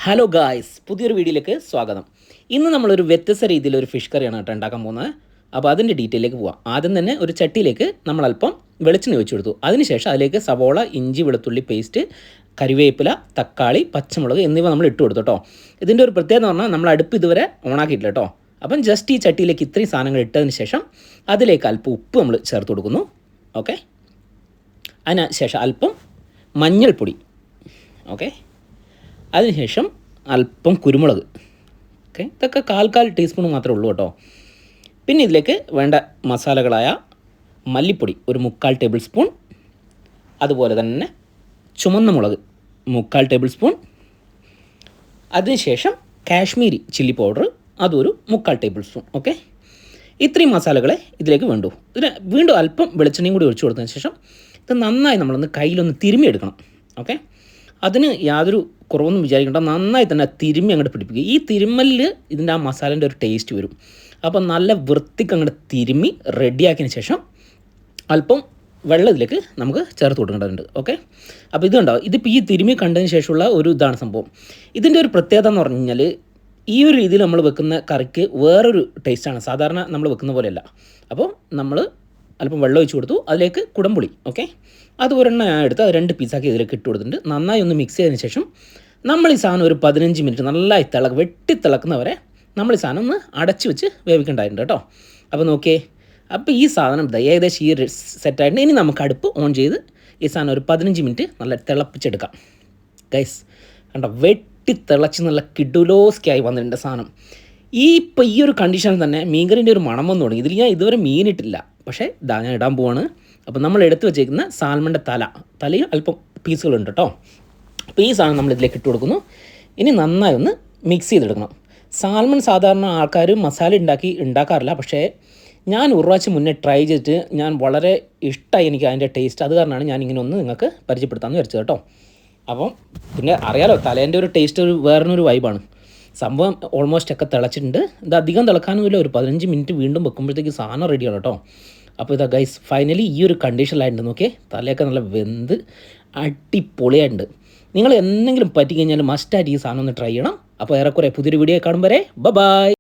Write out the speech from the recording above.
Hello guys, പുതിയൊരു വീഡിയോയിലേക്ക് സ്വാഗതം. ഇന്ന് നമ്മളൊരു വ്യത്യസ്ത രീതിയിലൊരു ഫിഷ് കറിയാണ് കേട്ടോ ഉണ്ടാക്കാൻ പോകുന്നത്. അപ്പോൾ അതിൻ്റെ ഡീറ്റെയിലേക്ക് പോവാം. ആദ്യം തന്നെ ഒരു ചട്ടിയിലേക്ക് നമ്മളല്പം വെളിച്ചെണ്ണ ഒഴിച്ചു കൊടുത്തു. അതിനുശേഷം അതിലേക്ക് സവോള, ഇഞ്ചി, വെളുത്തുള്ളി പേസ്റ്റ്, കറിവേപ്പില, തക്കാളി, പച്ചമുളക് എന്നിവ നമ്മൾ ഇട്ട് കൊടുത്തു കേട്ടോ. ഇതിൻ്റെ ഒരു പ്രത്യേകത എന്ന് പറഞ്ഞാൽ നമ്മൾ അടുപ്പ് ഇതുവരെ ഓണാക്കിയിട്ടില്ല കേട്ടോ. അപ്പം ജസ്റ്റ് ഈ ചട്ടിയിലേക്ക് ഇത്രയും സാധനങ്ങൾ ഇട്ടതിന് ശേഷം അതിലേക്ക് അല്പം ഉപ്പ് നമ്മൾ ചേർത്ത് കൊടുക്കുന്നു. ഓക്കെ, അതിന് ശേഷം അല്പം മഞ്ഞൾപ്പൊടി. ഓക്കെ, അതിനുശേഷം അല്പം കുരുമുളക്. ഓക്കെ, ഇതൊക്കെ കാൽ ടീസ്പൂൺ മാത്രമേ ഉള്ളൂ കേട്ടോ. പിന്നെ ഇതിലേക്ക് വേണ്ട മസാലകളായ മല്ലിപ്പൊടി ഒരു 3/4 ടേബിൾ സ്പൂൺ, അതുപോലെ തന്നെ ചുമന്ന മുളക് 3/4 ടേബിൾ സ്പൂൺ, അതിനുശേഷം കാശ്മീരി ചില്ലി പൗഡർ അതൊരു 3/4 ടേബിൾ സ്പൂൺ. ഓക്കെ, ഇത്രയും മസാലകളെ ഇതിലേക്ക് വേണ്ടു. ഇതിന് വീണ്ടും അല്പം വെളിച്ചെണ്ണയും കൂടി ഒഴിച്ചു കൊടുത്തതിന് ശേഷം ഇത് നന്നായി നമ്മളൊന്ന് കയ്യിലൊന്ന് തിരുമ്മിയെടുക്കണം. ഓക്കെ, അതിന് യാതൊരു കുറവൊന്നും വിചാരിക്കേണ്ട, നന്നായി തന്നെ തിരുമ്മി അങ്ങോട്ട് പിടിപ്പിക്കുക. ഈ തിരുമ്മലിൽ ഇതിൻ്റെ ആ മസാലേൻ്റെ ഒരു ടേസ്റ്റ് വരും. അപ്പോൾ നല്ല വൃത്തിക്ക് അങ്ങോട്ട് തിരുമ്മി റെഡിയാക്കിയതിന് ശേഷം അല്പം വെള്ളം ഇതിലേക്ക് നമുക്ക് ചേർത്ത് കൊടുക്കേണ്ടതുണ്ട്. ഓക്കെ, അപ്പോൾ ഇത് കണ്ടോ, ഇതിപ്പോൾ ഈ തിരുമ്മി കണ്ടതിന് ശേഷമുള്ള ഒരു ഇതാണ് സംഭവം. ഇതിൻ്റെ ഒരു പ്രത്യേകത എന്ന് പറഞ്ഞു കഴിഞ്ഞാൽ ഈ ഒരു രീതിയിൽ നമ്മൾ വെക്കുന്ന കറിക്ക് വേറൊരു ടേസ്റ്റാണ്, സാധാരണ നമ്മൾ വെക്കുന്ന പോലെയല്ല. അപ്പോൾ നമ്മൾ അല്പം വെള്ളം ഒഴിച്ച് കൊടുത്തു, അതിലേക്ക് കുടംപുളി. ഓക്കെ, അത് ഒരെണ്ണം ഞാൻ എടുത്ത് അത് 2 പീസാക്കി ഇതിലേക്ക് ഇട്ട് കൊടുത്തിട്ടുണ്ട്. നന്നായി ഒന്ന് മിക്സ് ചെയ്തതിന് ശേഷം നമ്മൾ ഈ സാധനം ഒരു 15 മിനിറ്റ് നന്നായി വെട്ടിത്തിളക്കുന്നവരെ നമ്മൾ ഈ സാധനം ഒന്ന് അടച്ച് വെച്ച് വേവിക്കേണ്ടതായിട്ടുണ്ട് കേട്ടോ. അപ്പോൾ നോക്കിയേ, അപ്പോൾ ഈ സാധനം ഏകദേശം ഈ സെറ്റായിട്ട് ഇനി നമുക്ക് അടുപ്പ് ഓൺ ചെയ്ത് ഈ സാധനം ഒരു 15 മിനിറ്റ് നല്ല തിളപ്പിച്ചെടുക്കാം. ഗൈസ് കണ്ടോ, വെട്ടിത്തിളച്ച് നല്ല കിഡുലോസ്ക്കായി വന്നിട്ടുണ്ട് സാധനം. ഇപ്പോൾ ഈ ഒരു കണ്ടീഷനിൽ തന്നെ മീൻകറിൻ്റെ ഒരു മണം വന്നു തുടങ്ങി. ഇതിൽ ഞാൻ ഇതുവരെ മീനിട്ടില്ല, പക്ഷേ ഇതാ ഞാൻ ഇടാൻ പോവാണ്. അപ്പോൾ നമ്മൾ എടുത്ത് വെച്ചേക്കുന്ന സാൽമണിൻ്റെ തലയിൽ അല്പം പീസുകളുണ്ട് കേട്ടോ. അപ്പോൾ ഈ സാധനം നമ്മൾ ഇതിലേക്ക് ഇട്ട് കൊടുക്കുന്നു. ഇനി നന്നായി ഒന്ന് മിക്സ് ചെയ്തെടുക്കണം. സാൽമൺ സാധാരണ ആൾക്കാർ മസാല ഉണ്ടാക്കാറില്ല, പക്ഷേ ഞാൻ ഒരു പ്രാവശ്യം മുന്നേ ട്രൈ ചെയ്തിട്ട് ഞാൻ വളരെ ഇഷ്ടമായി എനിക്ക് അതിൻ്റെ ടേസ്റ്റ്. അത് കാരണമാണ് ഞാൻ ഇങ്ങനെ ഒന്ന് നിങ്ങൾക്ക് പരിചയപ്പെടുത്താമെന്ന് വിചാരിച്ചത് കേട്ടോ. അപ്പം പിന്നെ അറിയാലോ, തലേൻ്റെ ഒരു ടേസ്റ്റ് ഒരു വേറൊരു വൈബാണ്. സംഭവം ഓൾമോസ്റ്റ് ഒക്കെ തിളച്ചിട്ടുണ്ട്. ഇത് അധികം തിളക്കാനൊന്നുമില്ല, ഒരു 15 മിനിറ്റ് വീണ്ടും വെക്കുമ്പോഴത്തേക്ക് സാധനം റെഡിയാണ് കേട്ടോ. അപ്പോൾ ഇതാ ഗൈസ്, ഫൈനലി ഈ ഒരു കണ്ടീഷനിലായിട്ടുണ്ട്. നോക്കിയേ, തലയൊക്കെ നല്ല വെന്ത് അടിപൊളിയായിട്ടുണ്ട്. നിങ്ങൾ എന്തെങ്കിലും പറ്റിക്കഴിഞ്ഞാൽ മസ്റ്റായിട്ട് ഈ സാധനം ഒന്ന് ട്രൈ ചെയ്യണം. അപ്പോൾ ഏറെക്കുറെ പുതിയൊരു വീഡിയോ കാണും വരെ ബൈ.